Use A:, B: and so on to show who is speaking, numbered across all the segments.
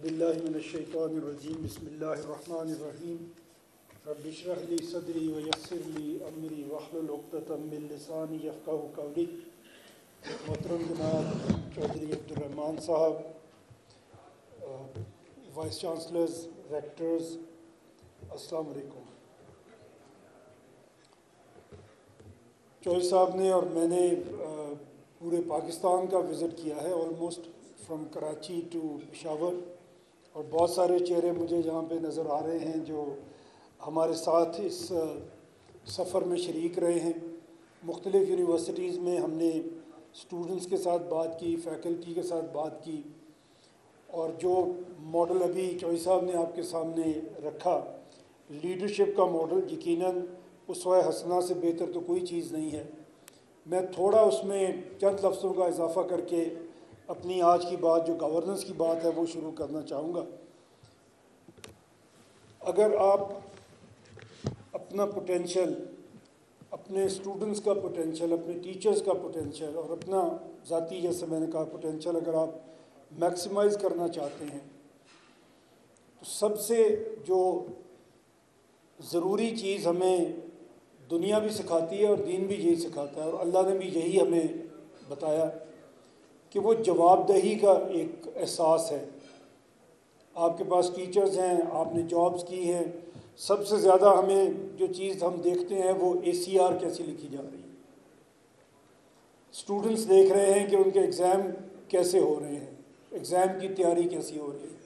A: औज़ुबिल्लाहिमिनश्शैतानिर्रजीम बिस्मिल्लाहिर्रहमानिर्रहीम रब्बि इश्रह ली सदरी व यस्सिर ली अमरी वहलुल उक़दतम मिन लिसानी यफ़क़हू क़ौली। मोहतरम जनाब चौधरी अब्दुर्रहमान साहब, वाइस चांसलर्स, रेक्टर्स, अस्सलाम वालेकुम। चौधरी साहब ने और मैंने पूरे पाकिस्तान का विज़िट किया है, almost from Karachi to Peshawar, और बहुत सारे चेहरे मुझे यहाँ पे नज़र आ रहे हैं जो हमारे साथ इस सफ़र में शरीक रहे हैं। मुख्तलिफ़ यूनिवर्सिटीज़ में हमने स्टूडेंट्स के साथ बात की, फ़ैकल्टी के साथ बात की, और जो मॉडल अभी चौधरी साहब ने आपके सामने रखा, लीडरशिप का मॉडल, यकीनन उसवा हसना से बेहतर तो कोई चीज़ नहीं है। मैं थोड़ा उसमें चंद लफ्ज़ों का इजाफ़ा करके अपनी आज की बात, जो गवर्नेंस की बात है, वो शुरू करना चाहूँगा। अगर आप अपना पोटेंशियल, अपने स्टूडेंट्स का पोटेंशियल, अपने टीचर्स का पोटेंशियल और अपना ज़ाती, जैसे मैंने कहा, पोटेंशियल अगर आप मैक्सिमाइज़ करना चाहते हैं, तो सबसे जो ज़रूरी चीज़ हमें दुनिया भी सिखाती है और दीन भी यही सिखाता है, और अल्लाह ने भी यही हमें बताया कि वो जवाबदेही का एक एहसास है। आपके पास टीचर्स हैं, आपने जॉब्स की हैं, सबसे ज़्यादा हमें जो चीज़ हम देखते हैं वो ACR कैसी लिखी जा रही है। स्टूडेंट्स देख रहे हैं कि उनके एग्ज़ाम कैसे हो रहे हैं, एग्ज़ाम की तैयारी कैसी हो रही है।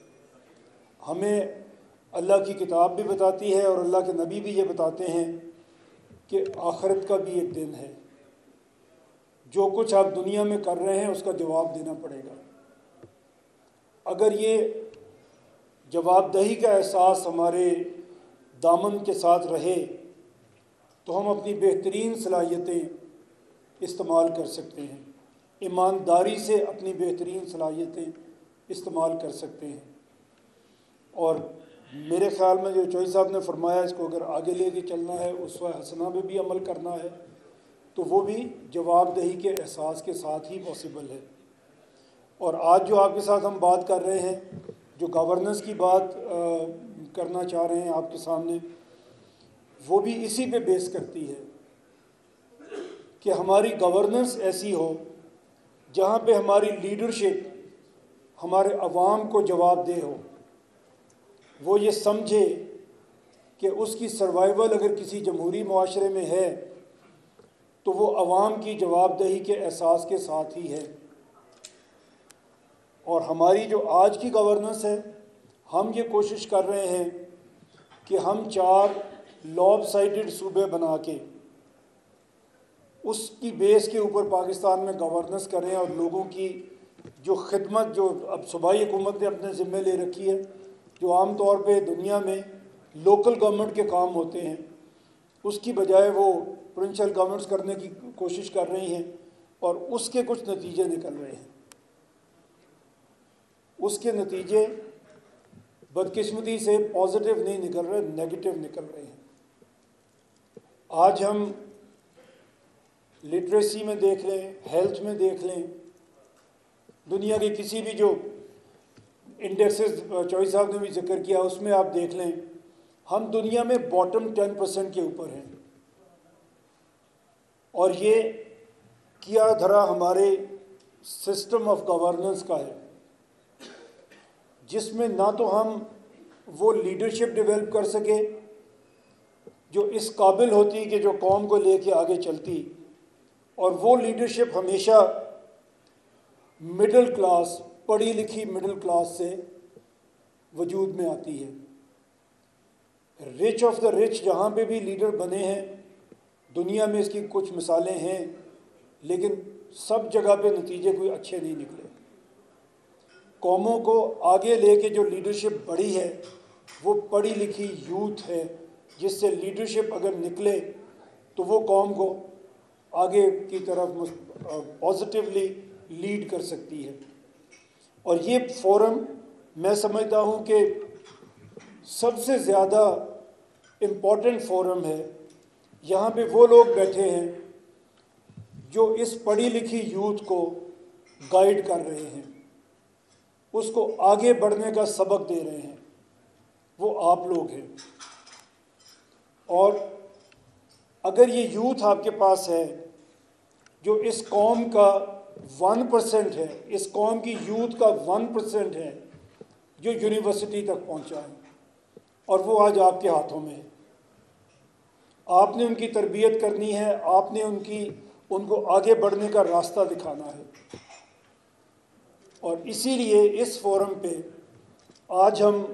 A: हमें अल्लाह की किताब भी बताती है और अल्लाह के नबी भी ये बताते हैं कि आखिरत का भी एक दिन है। जो कुछ आप दुनिया में कर रहे हैं उसका जवाब देना पड़ेगा। अगर ये जवाबदेही का एहसास हमारे दामन के साथ रहे तो हम अपनी बेहतरीन सलाहियतें इस्तेमाल कर सकते हैं, ईमानदारी से अपनी बेहतरीन सलाहियतें इस्तेमाल कर सकते हैं। और मेरे ख़्याल में जो चौधरी साहब ने फरमाया, इसको अगर आगे लेके चलना है, उसवा हसना में भी अमल करना है, तो वो भी जवाबदेही के एहसास के साथ ही पॉसिबल है। और आज जो आपके साथ हम बात कर रहे हैं, जो गवर्नेंस की बात करना चाह रहे हैं आपके सामने, वो भी इसी पे बेस करती है कि हमारी गवर्नेंस ऐसी हो जहाँ पे हमारी लीडरशिप हमारे अवाम को जवाबदेह हो। वो ये समझे कि उसकी सर्वाइवल अगर किसी जमहूरी मुआशरे में है तो वो अवाम की जवाबदेही के एहसास के साथ ही है। और हमारी जो आज की गवर्नेंस है, हम ये कोशिश कर रहे हैं कि हम 4 लॉब साइडेड सूबे बना के उसकी बेस के ऊपर पाकिस्तान में गवर्नेंस करें, और लोगों की जो खिदमत जो अब सूबाई हुकूमत ने अपने ज़िम्मे ले रखी है, जो आम तौर पे दुनिया में लोकल गवर्नमेंट के काम होते हैं, उसकी बजाय वो प्रोविंशियल गवर्नमेंट्स करने की कोशिश कर रही हैं, और उसके कुछ नतीजे निकल रहे हैं। उसके नतीजे बदकिस्मती से पॉजिटिव नहीं निकल रहे, नेगेटिव निकल रहे हैं। आज हम लिटरेसी में देख लें, हेल्थ में देख लें, दुनिया के किसी भी जो इंडेक्सेस चौधरी साहब ने भी जिक्र किया, उसमें आप देख लें, हम दुनिया में बॉटम 10% के ऊपर हैं। और ये किया धरा हमारे सिस्टम ऑफ गवर्नेंस का है, जिसमें ना तो हम वो लीडरशिप डेवलप कर सके जो इस काबिल होती कि जो कौम को लेके आगे चलती, और वो लीडरशिप हमेशा मिडिल क्लास, पढ़ी लिखी मिडिल क्लास से वजूद में आती है। रिच ऑफ द रिच जहाँ पे भी लीडर बने हैं दुनिया में, इसकी कुछ मिसालें हैं, लेकिन सब जगह पे नतीजे कोई अच्छे नहीं निकले। कौमों को आगे लेके जो लीडरशिप बढ़ी है वो पढ़ी लिखी यूथ है, जिससे लीडरशिप अगर निकले तो वो कौम को आगे की तरफ पॉजिटिवली लीड कर सकती है। और ये फोरम मैं समझता हूँ कि सबसे ज़्यादा इम्पॉर्टेंट फोरम है। यहाँ पे वो लोग बैठे हैं जो इस पढ़ी लिखी यूथ को गाइड कर रहे हैं। उसको आगे बढ़ने का सबक दे रहे हैं वो आप लोग हैं। और अगर ये यूथ आपके पास है जो इस कौम का 1% है, इस कौम की यूथ का 1% है जो यूनिवर्सिटी तक पहुंचा है, और वो आज आपके हाथों में है। आपने उनकी तरबियत करनी है, आपने उनको आगे बढ़ने का रास्ता दिखाना है। और इसीलिए इस फोरम पे आज हम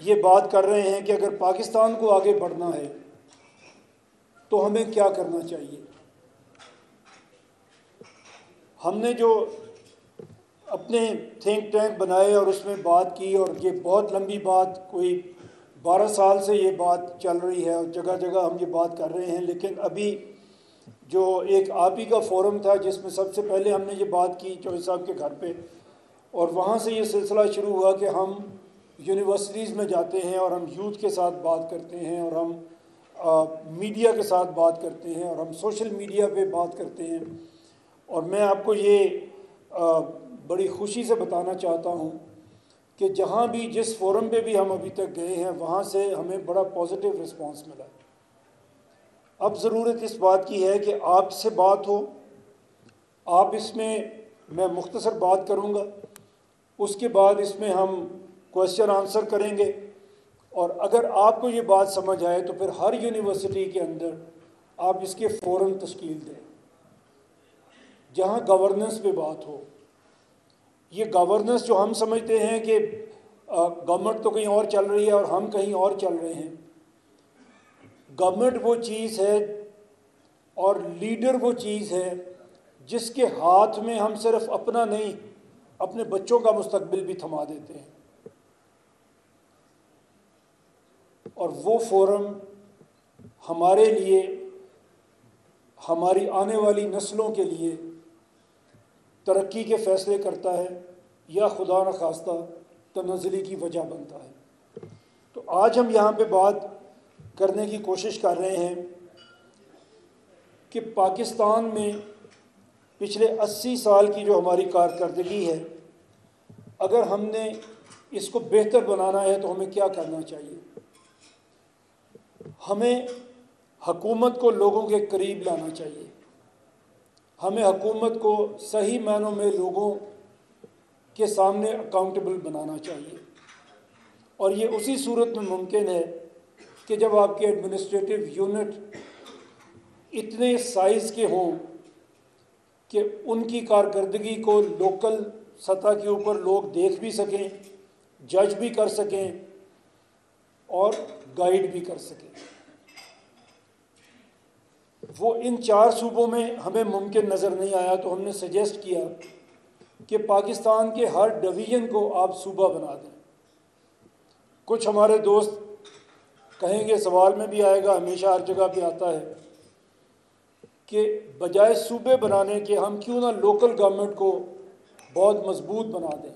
A: ये बात कर रहे हैं कि अगर पाकिस्तान को आगे बढ़ना है तो हमें क्या करना चाहिए। हमने जो अपने थिंक टैंक बनाए और उसमें बात की, और ये बहुत लंबी बात, कोई 12 साल से ये बात चल रही है और जगह जगह हम ये बात कर रहे हैं। लेकिन अभी जो एक आप ही का फोरम था जिसमें सबसे पहले हमने ये बात की चौधरी साहब के घर पे, और वहाँ से ये सिलसिला शुरू हुआ कि हम यूनिवर्सिटीज़ में जाते हैं और हम यूथ के साथ बात करते हैं, और हम मीडिया के साथ बात करते हैं, और हम सोशल मीडिया पे बात करते हैं। और मैं आपको ये बड़ी खुशी से बताना चाहता हूँ कि जहाँ भी, जिस फोरम पे भी हम अभी तक गए हैं, वहाँ से हमें बड़ा पॉजिटिव रिस्पांस मिला। अब ज़रूरत इस बात की है कि आपसे बात हो, आप इसमें, मैं मुख्तसर बात करूँगा, उसके बाद इसमें हम क्वेश्चन आंसर करेंगे, और अगर आपको ये बात समझ आए तो फिर हर यूनिवर्सिटी के अंदर आप इसके फोरम तश्कील दें जहाँ गवर्नेंस पे बात हो। ये गवर्नेंस जो हम समझते हैं कि गवर्नमेंट तो कहीं और चल रही है और हम कहीं और चल रहे हैं, गवर्नमेंट वो चीज़ है और लीडर वो चीज़ है जिसके हाथ में हम सिर्फ अपना नहीं, अपने बच्चों का मुस्तकबिल भी थमा देते हैं। और वो फोरम हमारे लिए, हमारी आने वाली नस्लों के लिए तरक्की के फ़ैसले करता है या खुदा न खास्ता तनज़्ज़ुली की वजह बनता है। तो आज हम यहाँ पे बात करने की कोशिश कर रहे हैं कि पाकिस्तान में पिछले 80 साल की जो हमारी कारकर्दगी है, अगर हमने इसको बेहतर बनाना है तो हमें क्या करना चाहिए। हमें हुकूमत को लोगों के करीब लाना चाहिए, हमें हुकूमत को सही मायनों में लोगों के सामने अकाउंटेबल बनाना चाहिए। और ये उसी सूरत में मुमकिन है कि जब आपके एडमिनिस्ट्रेटिव यूनिट इतने साइज़ के हों कि उनकी कारकर्दगी को लोकल सतह के ऊपर लोग देख भी सकें, जज भी कर सकें और गाइड भी कर सकें। वो इन 4 सूबों में हमें मुमकिन नज़र नहीं आया, तो हमने सजेस्ट किया कि पाकिस्तान के हर डिवीज़न को आप सूबा बना दें। कुछ हमारे दोस्त कहेंगे, सवाल में भी आएगा, हमेशा हर जगह पे आता है कि बजाय सूबे बनाने के हम क्यों ना लोकल गवर्नमेंट को बहुत मजबूत बना दें।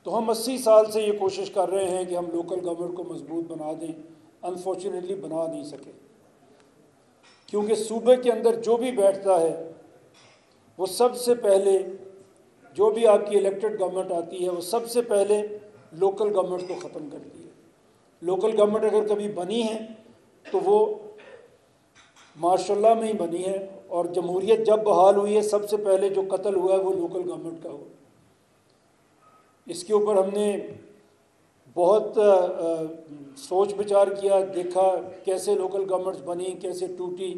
A: तो हम 80 साल से ये कोशिश कर रहे हैं कि हम लोकल गवर्नमेंट को मजबूत बना दें। अनफॉर्चुनेटली बना नहीं सके, क्योंकि सूबे के अंदर जो भी बैठता है वो सबसे पहले, जो भी आपकी इलेक्टेड गवर्नमेंट आती है वो सबसे पहले लोकल गवर्नमेंट को ख़त्म करती है। लोकल गवर्नमेंट अगर कभी बनी है तो वो माशाल्लाह में ही बनी है, और जमहूरियत जब बहाल हुई है सबसे पहले जो कत्ल हुआ है वो लोकल गवर्नमेंट का हुआ। इसके ऊपर हमने बहुत सोच विचार किया, देखा कैसे लोकल गवर्नमेंट्स बनी, कैसे टूटी,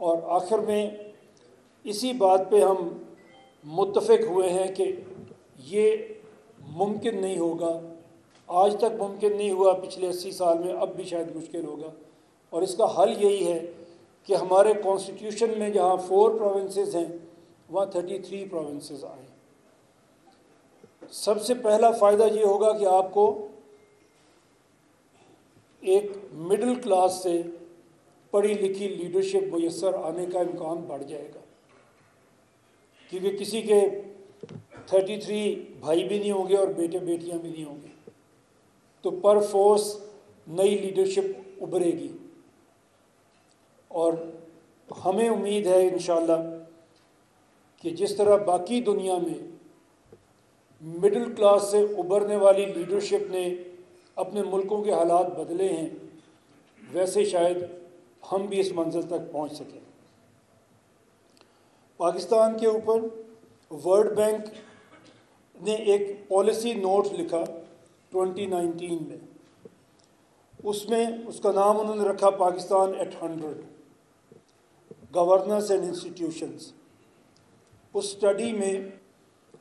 A: और आखिर में इसी बात पे हम मुत्तफ़िक हुए हैं कि ये मुमकिन नहीं होगा। आज तक मुमकिन नहीं हुआ, पिछले 80 साल में, अब भी शायद मुश्किल होगा। और इसका हल यही है कि हमारे कॉन्स्टिट्यूशन में जहाँ 4 प्रोविंसेस हैं वहाँ 33 प्रोविंसेस आए। सबसे पहला फ़ायदा ये होगा कि आपको एक मिडिल क्लास से पढ़ी लिखी लीडरशिप मुयस्सर आने का इम्कान बढ़ जाएगा, क्योंकि किसी के 33 भाई भी नहीं होंगे और बेटे बेटियां भी नहीं होंगे, तो पर फोर्स नई लीडरशिप उभरेगी। और हमें उम्मीद है इंशाअल्लाह कि जिस तरह बाकी दुनिया में मिडिल क्लास से उभरने वाली लीडरशिप ने अपने मुल्कों के हालात बदले हैं, वैसे शायद हम भी इस मंजिल तक पहुंच सकें। पाकिस्तान के ऊपर वर्ल्ड बैंक ने एक पॉलिसी नोट लिखा 2019 में। उसमें उसका नाम उन्होंने रखा Pakistan at 100 governance and institutions. उस स्टडी में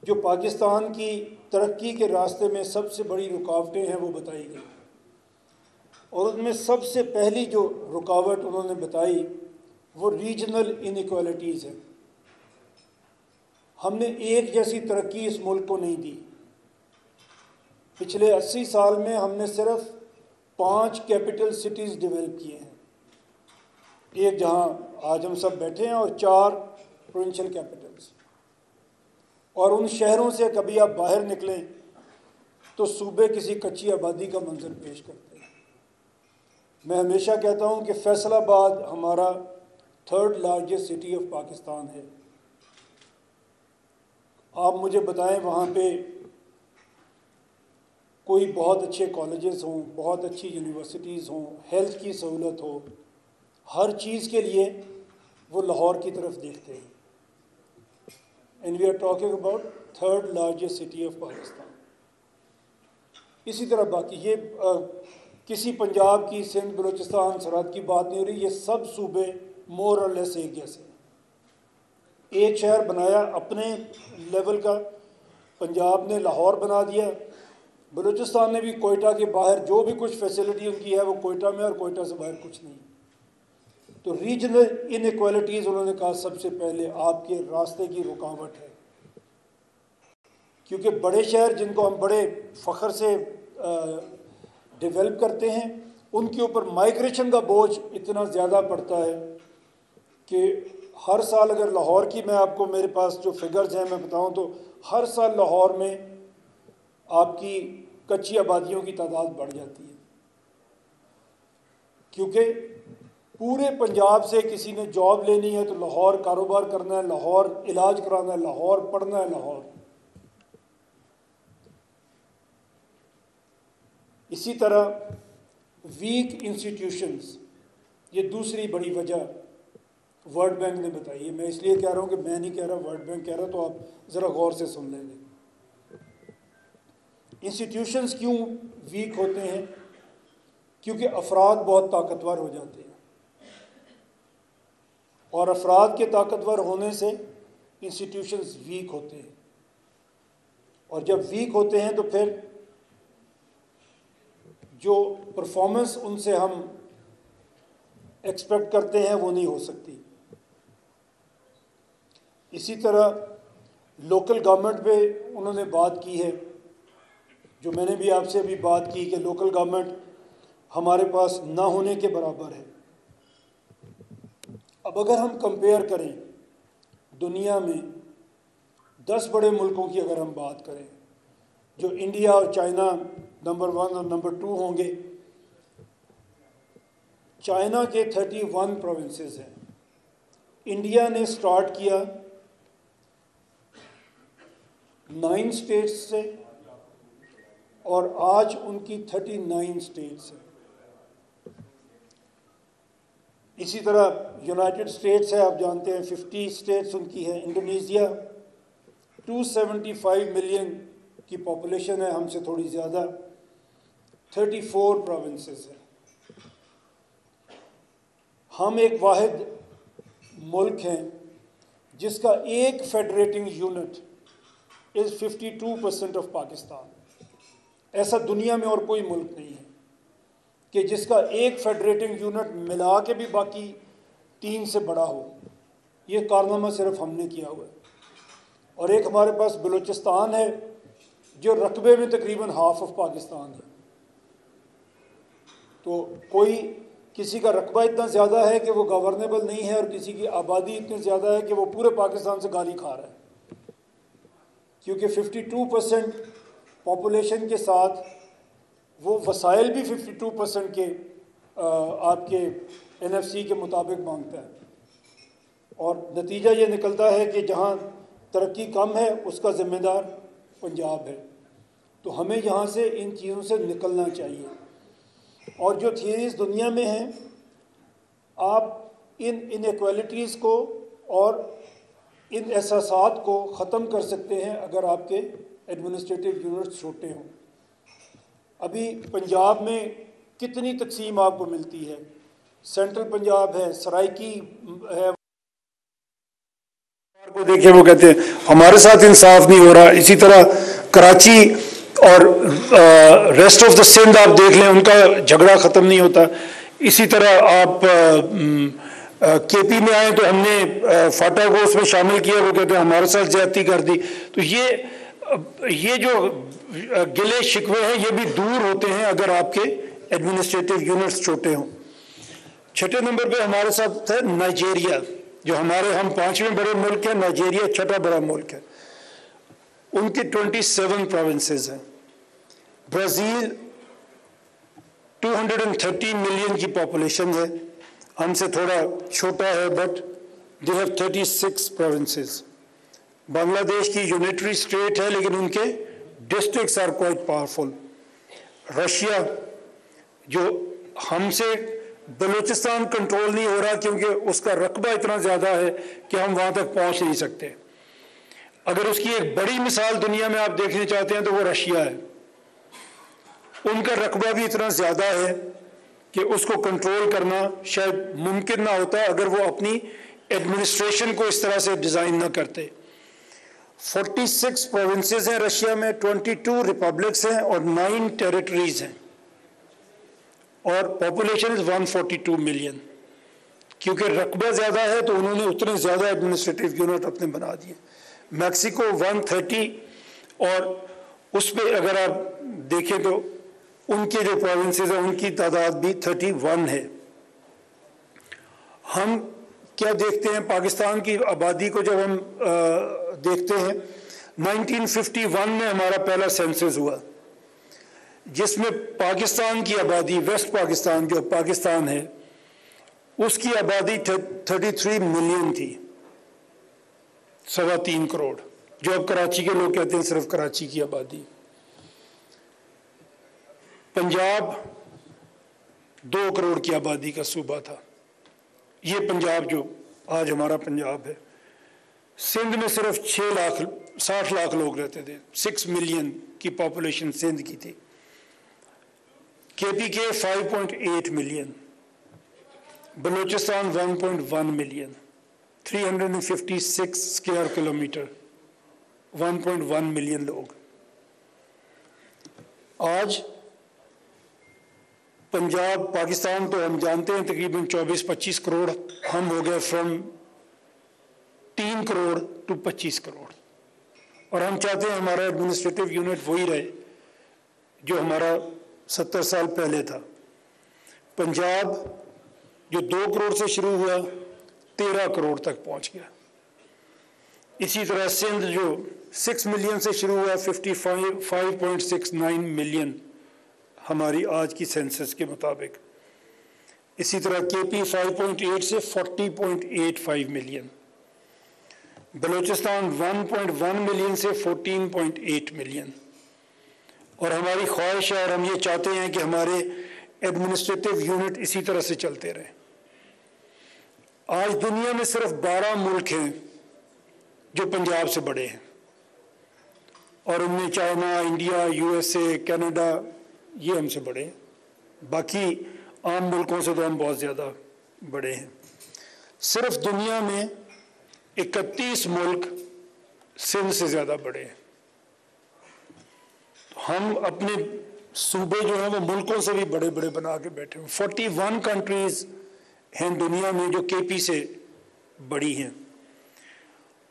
A: जो पाकिस्तान की तरक्की के रास्ते में सबसे बड़ी रुकावटें हैं वो बताई गई, और उनमें सबसे पहली जो रुकावट उन्होंने बताई वो रीजनल इनइक्वालिटीज़ है। हमने एक जैसी तरक्की इस मुल्क को नहीं दी। पिछले 80 साल में हमने सिर्फ 5 कैपिटल सिटीज़ डेवलप किए हैं, एक जहां आज हम सब बैठे हैं, और 4 प्रोविंशियल कैपिटल्स। और उन शहरों से कभी आप बाहर निकलें तो सूबे किसी कच्ची आबादी का मंजर पेश करते हैं। मैं हमेशा कहता हूं कि फैसलाबाद हमारा 3rd largest city of Pakistan है। आप मुझे बताएं वहाँ पे कोई बहुत अच्छे कॉलेजेस हों, बहुत अच्छी यूनिवर्सिटीज़ हों, हेल्थ की सहूलत हो, हर चीज़ के लिए वो लाहौर की तरफ देखते हैं। And we are talking about 3rd largest city of Pakistan. इसी तरह बाकी ये किसी पंजाब की, सिंध, बलूचिस्तान, सरहद की बात नहीं हो रही। ये सब सूबे मोर और लेस एक जैसे। एक शहर बनाया अपने लेवल का, पंजाब ने लाहौर बना दिया, बलूचिस्तान ने भी कोयटा के बाहर जो भी कुछ फैसिलिटी उनकी है वो कोयटा में, और कोयटा से बाहर कुछ नहीं। तो रीजनल इनइक्वालिटीज़ उन्होंने कहा सबसे पहले आपके रास्ते की रुकावट है, क्योंकि बड़े शहर जिनको हम बड़े फ़ख्र से डेवलप करते हैं, उनके ऊपर माइग्रेशन का बोझ इतना ज़्यादा पड़ता है कि हर साल, अगर लाहौर की मैं आपको, मेरे पास जो फिगर्स हैं मैं बताऊं, तो हर साल लाहौर में आपकी कच्ची आबादियों की तादाद बढ़ जाती है, क्योंकि पूरे पंजाब से किसी ने जॉब लेनी है तो लाहौर कारोबार करना है, लाहौर इलाज कराना है, लाहौर पढ़ना है, लाहौर। इसी तरह वीक इंस्टीट्यूशंस, ये दूसरी बड़ी वजह वर्ल्ड बैंक ने बताई है। मैं इसलिए कह रहा हूँ कि मैं नहीं कह रहा, वर्ल्ड बैंक कह रहा, तो आप ज़रा गौर से सुन लेंगे। इंस्टीट्यूशंस क्यों वीक होते हैं? क्योंकि अफराद बहुत ताकतवर हो जाते हैं, और अफराद के ताकतवर होने से इंस्टीट्यूशंस वीक होते हैं, और जब वीक होते हैं तो फिर जो परफॉर्मेंस उनसे हम एक्सपेक्ट करते हैं वो नहीं हो सकती। इसी तरह लोकल गवर्नमेंट पे उन्होंने बात की है, जो मैंने भी आपसे अभी बात की कि लोकल गवर्नमेंट हमारे पास ना होने के बराबर है। अब अगर हम कंपेयर करें दुनिया में 10 बड़े मुल्कों की, अगर हम बात करें, जो इंडिया और चाइना नंबर 1 और नंबर 2 होंगे। चाइना के 31 प्रोविंसेस हैं। इंडिया ने स्टार्ट किया 9 स्टेट्स से, और आज उनकी 39 स्टेट्स हैं। इसी तरह यूनाइटेड स्टेट्स है, आप जानते हैं 50 स्टेट्स उनकी है। इंडोनेशिया 275 मिलियन की पॉपुलेशन है, हमसे थोड़ी ज़्यादा, 34 प्रोविंसेस हैं। हम एक वाहिद मुल्क हैं जिसका एक federating unit is 52% of Pakistan. ऐसा दुनिया में और कोई मुल्क नहीं है कि जिसका एक फेडरेटिंग यूनिट मिला के भी बाकी 3 से बड़ा हो। ये कारनामा सिर्फ हमने किया हुआ है। और एक हमारे पास बलूचिस्तान है जो रकबे में तकरीबन हाफ ऑफ पाकिस्तान है। तो कोई किसी का रकबा इतना ज़्यादा है कि वो गवर्नेबल नहीं है, और किसी की आबादी इतनी ज़्यादा है कि वो पूरे पाकिस्तान से गाली खा रहा है, क्योंकि 52% पॉपुलेशन के साथ वो वसाइल भी 52% के आपके NFC के मुताबिक मांगता है। और नतीजा ये निकलता है कि जहाँ तरक्की कम है उसका ज़िम्मेदार पंजाब है। तो हमें यहाँ से इन चीज़ों से निकलना चाहिए। और जो थियरीज़ दुनिया में हैं, आप इन इनइक्वालिटीज़ को और इन एहसासात को ख़त्म कर सकते हैं अगर आपके एडमिनिस्ट्रेटिव यूनिट्स छोटे हों। अभी पंजाब में कितनी तकसीम आपको मिलती है, सेंट्रल पंजाब है, सराइकी है, को देखिए वो कहते हैं हमारे साथ इंसाफ नहीं हो रहा। इसी तरह कराची और रेस्ट ऑफ द सिंध आप देख लें, उनका झगड़ा ख़त्म नहीं होता। इसी तरह आप केपी में आए तो हमने फाटा को उसमें शामिल किया, वो कहते हैं हमारे साथ ज्यादती कर दी। तो ये जो गिले शिकवे हैं ये भी दूर होते हैं अगर आपके एडमिनिस्ट्रेटिव यूनिट्स छोटे हों। छठे नंबर पे हमारे साथ है नाइजीरिया, जो हम पांचवें बड़े मुल्क हैं, नाइजीरिया छठा बड़ा मुल्क है। उनके 27 प्रोविंसेस हैं। ब्राज़ील 230 मिलियन की पॉपुलेशन है, हमसे थोड़ा छोटा है, but they have 36 provinces. Bangladesh की यूनिटरी स्टेट है लेकिन उनके districts are quite powerful. Russia, जो हमसे बलूचिस्तान कंट्रोल नहीं हो रहा क्योंकि उसका रकबा इतना ज़्यादा है कि हम वहाँ तक पहुँच नहीं सकते। अगर उसकी एक बड़ी मिसाल दुनिया में आप देखना चाहते हैं तो वो रशिया है। उनका रकबा भी इतना ज़्यादा है कि उसको कंट्रोल करना शायद मुमकिन ना होता अगर वो अपनी एडमिनिस्ट्रेशन को इस तरह से डिज़ाइन ना करते। 46 प्रोविंसेस हैं रशिया में, 22 रिपब्लिक्स हैं और 9 टेरिटरीज हैं, और पॉपुलेशन इज़ 142 मिलियन। क्योंकि रकबा ज़्यादा है तो उन्होंने उतने ज़्यादा एडमिनिस्ट्रेटिव यूनिट अपने बना दिए। मैक्सिको 130, और उस पर अगर आप देखें तो उनके जो प्रोविंसेस हैं उनकी तादाद भी 31 है। हम क्या देखते हैं, पाकिस्तान की आबादी को जब हम देखते हैं, 1951 में हमारा पहला सेंसस हुआ जिसमें पाकिस्तान की आबादी, वेस्ट पाकिस्तान जो पाकिस्तान है, उसकी आबादी 33 मिलियन थी, 3.25 करोड़, जो अब कराची के लोग कहते हैं सिर्फ कराची की आबादी। पंजाब 2 करोड़ की आबादी का सूबा था, ये पंजाब जो आज हमारा पंजाब है। सिंध में सिर्फ 60 लाख लोग रहते थे, 6 मिलियन की पॉपुलेशन सिंध की थी। केपी के 5.8 million, Balochistan 1.1 million, 356 square kilometre, 1.1 million लोग। आज पंजाब, पाकिस्तान तो हम जानते हैं तकरीबन 24-25 करोड़, हम हो गए फ्रॉम 3 करोड़ टू 25 करोड़। और हम चाहते हैं हमारा एडमिनिस्ट्रेटिव यूनिट वही रहे जो हमारा 70 साल पहले था। पंजाब जो 2 करोड़ से शुरू हुआ 13 करोड़ तक पहुंच गया। इसी तरह सिंध जो 6 मिलियन से शुरू हुआ 5.69 मिलियन हमारी आज की सेंसस के मुताबिक। इसी तरह केपी 5.8 से 40.85 मिलियन, बलूचिस्तान 1.1 मिलियन से 14.8 मिलियन। और हमारी ख्वाहिश है और हम ये चाहते हैं कि हमारे एडमिनिस्ट्रेटिव यूनिट इसी तरह से चलते रहें। आज दुनिया में सिर्फ 12 मुल्क हैं जो पंजाब से बड़े हैं, और उनमें चाइना, इंडिया, यूएसए, कनाडा, ये हमसे बड़े हैं। बाकी आम मुल्कों से तो हम बहुत ज़्यादा बड़े हैं। सिर्फ दुनिया में 31 मुल्क सिंध से ज़्यादा बड़े हैं। हम अपने सूबे जो हैं वो मुल्कों से भी बड़े बड़े बना के बैठे हैं। 41 कंट्रीज़ हैं दुनिया में जो केपी से बड़ी हैं,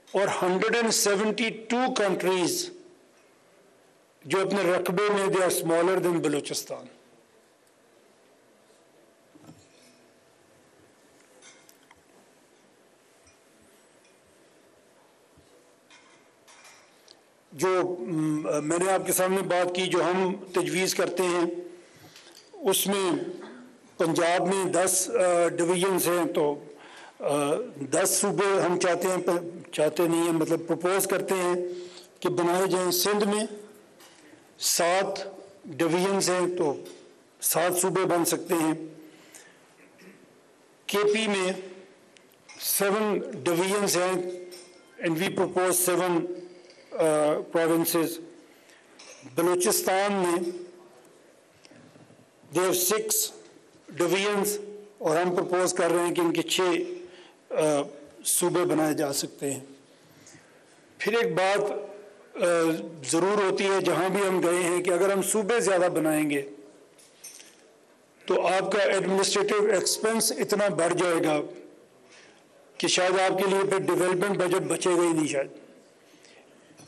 A: और 172 कंट्रीज़ जो अपने रकबे में they are smaller than Balochistan. जो मैंने आपके सामने बात की, जो हम तजवीज़ करते हैं, उसमें पंजाब में 10 डिवीजन्स हैं, तो 10 सूबे हम चाहते नहीं हैं, मतलब प्रपोज करते हैं कि बनाए जाएं। सिंध में 7 डिवीजन्स हैं तो 7 सूबे बन सकते हैं। केपी में 7 डिवीजन्स हैं and we propose 7 provinces. Balochistan में दे हैव 6 डिवीजन्स और हम प्रपोज कर रहे हैं कि इनके 6 सूबे बनाए जा सकते हैं। फिर एक बात ज़रूर होती है जहाँ भी हम गए हैं कि अगर हम सूबे ज़्यादा बनाएंगे तो आपका एडमिनिस्ट्रेटिव एक्सपेंस इतना बढ़ जाएगा कि शायद आपके लिए फिर डेवलपमेंट बजट बचेगा ही नहीं। शायद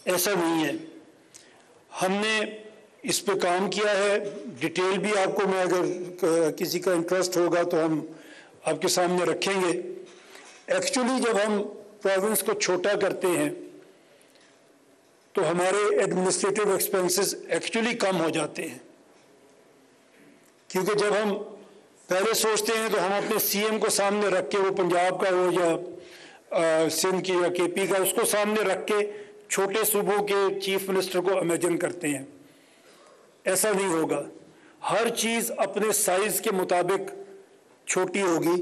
A: ऐसा नहीं है। हमने इस पे काम किया है। डिटेल भी आपको मैं अगर किसी का इंटरेस्ट होगा तो हम आपके सामने रखेंगे। एक्चुअली जब हम प्रोविंस को छोटा करते हैं तो हमारे एडमिनिस्ट्रेटिव एक्सपेंसेस एक्चुअली कम हो जाते हैं, क्योंकि जब हम पहले सोचते हैं तो हम अपने सीएम को सामने रख के, वो पंजाब का हो या सिंध की या केपी का, उसको सामने रख के छोटे सूबों के चीफ मिनिस्टर को इमेजिन करते हैं। ऐसा नहीं होगा। हर चीज़ अपने साइज के मुताबिक छोटी होगी।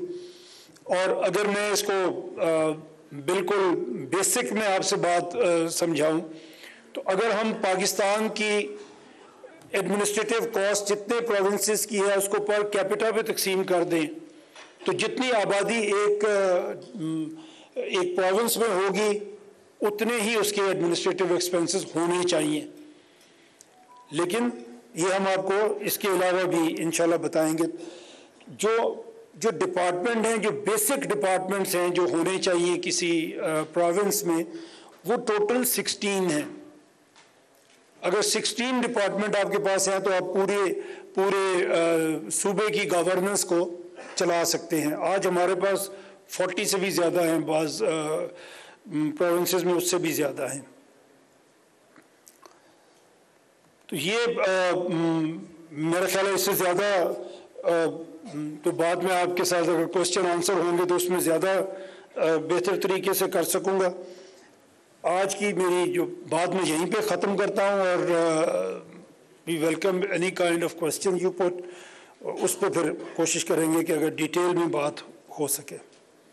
A: और अगर मैं इसको बिल्कुल बेसिक में आपसे बात समझाऊं तो अगर हम पाकिस्तान की एडमिनिस्ट्रेटिव कॉस्ट जितने प्रोविंसेस की है उसको पर कैपिटा पे तकसीम कर दें तो जितनी आबादी एक प्रोविंस में होगी उतने ही उसके एडमिनिस्ट्रेटिव एक्सपेंसेस होने चाहिए। लेकिन ये हम आपको इसके अलावा भी इंशाल्लाह बताएंगे। जो डिपार्टमेंट हैं, जो बेसिक डिपार्टमेंट्स हैं जो होने चाहिए किसी प्रोविंस में, वो टोटल 16 हैं। अगर 16 डिपार्टमेंट आपके पास हैं तो आप पूरे सूबे की गवर्नेंस को चला सकते हैं। आज हमारे पास 40 से भी ज़्यादा हैं, बाज़ प्रोविंसेस में उससे भी ज़्यादा हैं। तो ये मेरा ख्याल है इससे ज़्यादा तो बाद में आपके साथ अगर क्वेश्चन आंसर होंगे तो उसमें ज़्यादा बेहतर तरीके से कर सकूँगा। आज की मेरी जो बात मैं यहीं पे ख़त्म करता हूँ और we welcome any kind of question you put, उस पर फिर कोशिश करेंगे कि अगर डिटेल में बात हो सके।